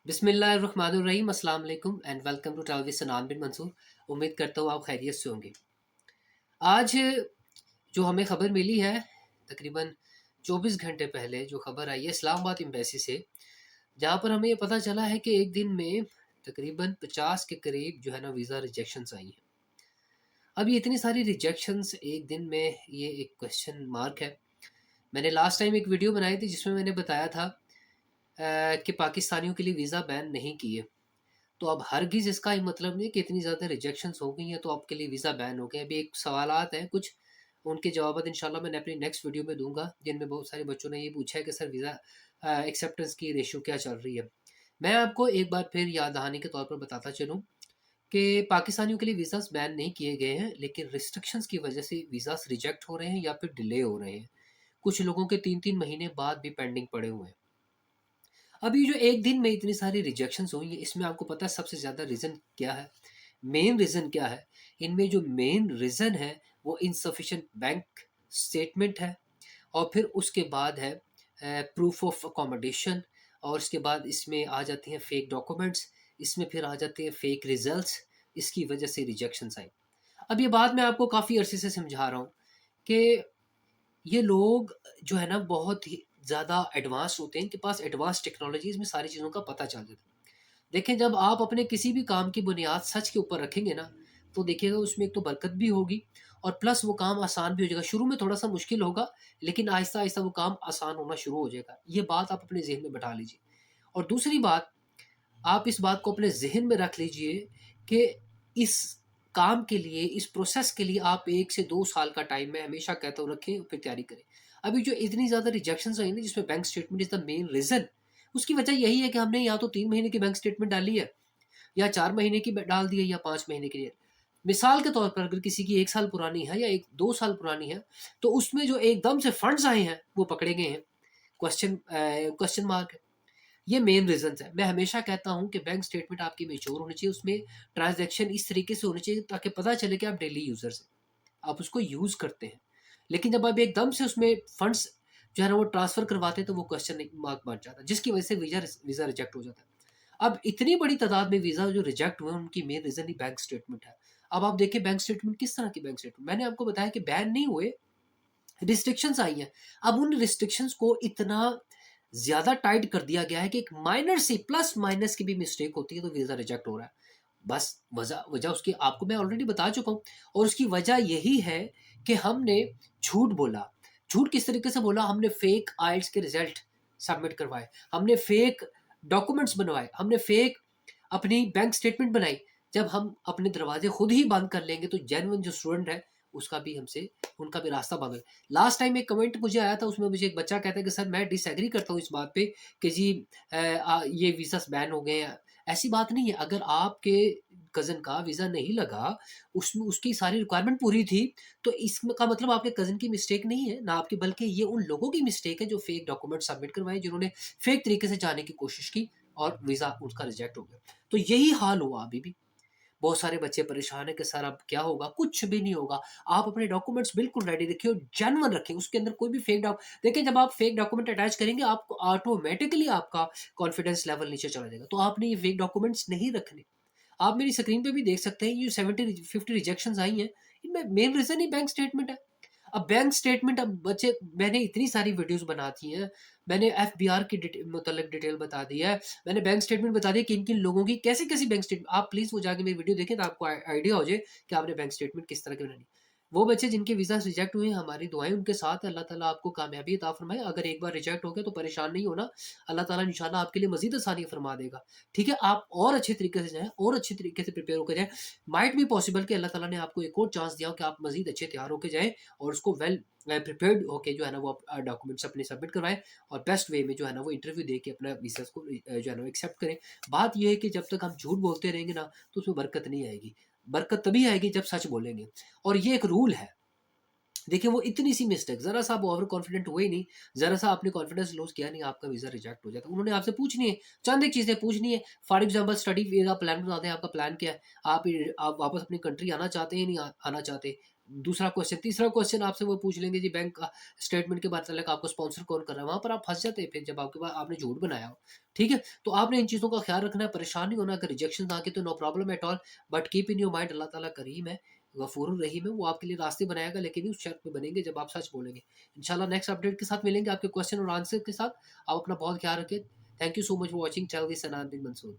बिस्मिल्लाहिर्रहमानिर्रहीम अस्सलाम वालेकुम and welcome to travel with Sanan bin Mansoor. उम्मीद करता हूँ आप खैरियत से होंगे। आज जो हमें खबर मिली है तकरीबन 24 घंटे पहले जो खबर आई है इस्लामाबाद एम्बेसी से, जहाँ पर हमें ये पता चला है कि एक दिन में तकरीबन 50 के करीब जो है ना वीज़ा रिजेक्शंस आई हैं। अब ये इतनी सारी रिजेक्शंस एक दिन में, ये एक क्वेश्चन मार्क है। मैंने लास्ट टाइम एक वीडियो बनाई थी जिसमें मैंने बताया था कि पाकिस्तानियों के लिए वीज़ा बैन नहीं किए। तो अब हरगिज़ इसका ये मतलब नहीं कि इतनी ज़्यादा रिजेक्शंस हो गई हैं तो आपके लिए वीज़ा बैन हो गए। अभी एक सवालात हैं कुछ, उनके जवाब इंशाल्लाह मैंने अपनी नेक्स्ट वीडियो में दूंगा, जिनमें बहुत सारे बच्चों ने ये पूछा है कि सर वीज़ा एक्सेप्टेंस की रेशियो क्या चल रही है। मैं आपको एक बार फिर याद दहानी के तौर पर बताता चलूँ कि पाकिस्तानियों के लिए वीज़ास बैन नहीं किए गए हैं, लेकिन रिस्ट्रिक्शंस की वजह से वीज़ास रिजेक्ट हो रहे हैं या फिर डिले हो रहे हैं। कुछ लोगों के 3-3 महीने बाद भी पेंडिंग पड़े हुए हैं। अब ये जो एक दिन में इतनी सारी रिजेक्शंस हुई हैं, इसमें आपको पता है सबसे ज़्यादा रीज़न क्या है? मेन रीज़न क्या है? इनमें जो मेन रीज़न है वो इनसफिशिएंट बैंक स्टेटमेंट है, और फिर उसके बाद है प्रूफ ऑफ अकोमोडेशन, और उसके बाद इसमें आ जाती हैं फेक डॉक्यूमेंट्स, इसमें फिर आ जाते हैं फेक रिजल्ट्स। इसकी वजह से रिजेक्शंस आई। अब ये बात मैं आपको काफ़ी अरसे से समझा रहा हूँ कि ये लोग जो है ना बहुत ही ज़्यादा एडवांस होते हैं, इनके पास एडवांस टेक्नोलॉजीज़ में सारी चीज़ों का पता चल जाता है। देखें, जब आप अपने किसी भी काम की बुनियाद सच के ऊपर रखेंगे ना, तो देखिएगा उसमें एक तो बरकत भी होगी, और प्लस वो काम आसान भी हो जाएगा। शुरू में थोड़ा-सा मुश्किल होगा, लेकिन आहिस्ता-आहिस्ता वो काम आसान होना शुरू हो जाएगा। ये बात आप अपने ज़हन में बैठा लीजिए। और दूसरी बात, आप इस बात को अपने ज़हन में रख लीजिए कि इस काम के लिए, इस प्रोसेस के लिए आप 1 से 2 साल का टाइम मैं हमेशा कहता हूँ रखें, फिर तैयारी करें। अभी जो इतनी ज़्यादा रिजेक्शंस आई ना, जिसमें bank statement is the main reason, उसकी वजह यही है कि हमने या तो 3 महीने की बैंक स्टेटमेंट डाली है, या 4 महीने की ब डाल दी है, या 5 महीने की है। मिसाल के तौर पर अगर किसी की 1 साल पुरानी है या 1-2 साल पुरानी है, तो उसमें जो एकदम से फंड्स आए हैं, वो पकड़े गए हैं। क्वेश्चन मार्क है। ये मेन रीज़न्स हैं। मैं हमेशा कहता हूँ कि बैंक स्टेटमेंट आपकी मैच्योर होनी चाहिए, उसमें ट्रांज़ैक्शन इस तरीके से होनी चाहिए ताकि पता चले कि आप डेली यूज़र्स हैं, आप उसको यूज़ करते हैं। लेकिन जब आप एकदम से उसमें फंड्स जो है ना वो ट्रांसफ़र करवाते हैं, तो वो क्वेश्चन मार्क बन जाता है, जिसकी वजह से वीज़ा रिजेक्ट हो जाता है। अब इतनी बड़ी तादाद में वीज़ा जो रिजेक्ट हुए हैं, उनकी मेन रीज़न ही बैंक स्टेटमेंट है। अब आप देखिए बैंक स्टेटमेंट किस तरह की बैंक स्टेटमेंट, मैंने आपको बताया कि बैन नहीं हुए, रिस्ट्रिक्शंस आई हैं। अब उन रिस्ट्रिक्शंस को इतना ज़्यादा टाइट कर दिया गया है कि एक माइनर सी प्लस माइनस की भी मिस्टेक होती है तो वीज़ा रिजेक्ट हो रहा है। बस वजह वजह उसकी आपको मैं ऑलरेडी बता चुका हूँ, और उसकी वजह यही है कि हमने झूठ बोला। झूठ किस तरीके से बोला? हमने फेक आइल्स के रिज़ल्ट सबमिट करवाए, हमने फेक डॉक्यूमेंट्स बनवाए, हमने फेक अपनी बैंक स्टेटमेंट बनाई। जब हम अपने दरवाजे खुद ही बंद कर लेंगे, तो जेन्युइन जो स्टूडेंट है उसका भी हमसे, उनका भी रास्ता बंद है। लास्ट टाइम एक कमेंट मुझे आया था, उसमें मुझे एक बच्चा कहता है कि सर मैं डिसएग्री करता हूँ इस बात पे कि जी ये वीज़ास बैन हो गए हैं। ऐसी बात नहीं है। अगर आपके कज़न का वीज़ा नहीं लगा, उसमें उसकी सारी रिक्वायरमेंट पूरी थी, तो इसका मतलब आपके कज़न की मिस्टेक नहीं है ना आपकी, बल्कि ये उन लोगों की मिस्टेक है जो फेक डॉक्यूमेंट सबमिट करवाए, जिन्होंने फेक तरीके से जाने की कोशिश की, और वीज़ा उसका रिजेक्ट हो गया। तो यही हाल हुआ अभी भी। बहुत सारे बच्चे परेशान हैं कि सर अब क्या होगा? कुछ भी नहीं होगा। आप अपने डॉक्यूमेंट्स बिल्कुल रेडी रखिए और जेन्युइन रखें। उसके अंदर कोई भी फेक डॉक देखिए, जब आप फेक डॉक्यूमेंट अटैच करेंगे, आपको ऑटोमैटिकली आपका कॉन्फिडेंस लेवल नीचे चला जाएगा। तो आपने ये फेक डॉक्यूमेंट्स नहीं रखने। आप मेरी स्क्रीन पे भी देख सकते हैं, ये 70-50 रिजेक्शंस आई हैं, इनमें मेन रीज़न ही बैंक स्टेटमेंट है। अब बैंक स्टेटमेंट, अब बच्चे, मैंने इतनी सारी वीडियोज़ बना दी हैं, मैंने एफबीआर की मतलब डिटेल बता दी है, मैंने बैंक स्टेटमेंट बता दी है किन-किन लोगों की कैसी-कैसी बैंक स्टेटमेंट, आप प्लीज़ वो जाके मेरी वीडियो देखें तो आपको आइडिया हो जाए कि आपने बैंक स्टेटमेंट किस तरह की बनानी है। वो बच्चे जिनके वीज़ा रिजेक्ट हुए हैं, हमारी दुआएँ उनके साथ है, अल्लाह ताला आपको कामयाबी अता फरमाए। अगर एक बार रिजेक्ट हो गया तो परेशान नहीं होना, अल्लाह ताला इंशाल्लाह आपके लिए मज़ीद आसानी फरमा देगा। ठीक है? आप और अच्छे तरीके से जाएँ, और अच्छे तरीके से प्रिपेयर होके जाएँ। माइट बी पॉसिबल कि अल्लाह ताला ने आपको एक और चांस दिया हो कि आप मज़ीद अच्छे तैयार होके जाएँ, और उसको वेल प्रिपेयर्ड होके जो है ना वो डॉक्यूमेंट्स अपने सबमिट करवाएँ, और बेस्ट वे में जो है ना वो इंटरव्यू दे के अपना वीज़ास को जो है ना एक्सेप्ट करें। बात ये है कि जब तक हम झूठ बोलते रहेंगे ना, तो उसमें बरकत नहीं आएगी। बरकत तभी आएगी जब सच बोलेंगे, और ये एक रूल है। देखिए, वो इतनी सी मिस्टेक, ज़रा-सा आप ओवर कॉन्फिडेंट हुए नहीं, ज़रा-सा आपने कॉन्फिडेंस लॉस किया नहीं, आपका वीज़ा रिजेक्ट हो जाता है। उन्होंने आपसे पूछनी है, चंद एक चीज़ें पूछनी है। For example study visa plan बता दें, आपका प्लान क्या है? आप वापस अपनी कंट्री आना चाहते हैं या नहीं आना चाहते? दूसरा क्वेश्चन, तीसरा क्वेश्चन आपसे वो पूछ लेंगे जी बैंक का स्टेटमेंट के मतलब आपको स्पॉन्सर कौन कर रहा है, वहाँ पर आप फँस जाते हैं फिर जब आपके पास आपने झूठ बनाया हो, ठीक है? तो आपने इन चीज़ों का ख़्याल रखना है, परेशान नहीं होना, अगर रिजेक्शंस आ गए तो no problem at all, but keep in your mind अल्लाह ताला करीम है, गफूरुर रहीम है, वो आपके लिए रास्ते बनाएगा, लेकिन उस शर्त में बनेंगे जब आप सच बोलेंगे। इंशाल्लाह नेक्स्ट अपडेट के साथ मिलेंगे आपके क्वेश्चन और आंसर के साथ। आप अपना बहुत ख्याल रखें। Thank you so much for watching channel with Sanan bin Mansoor.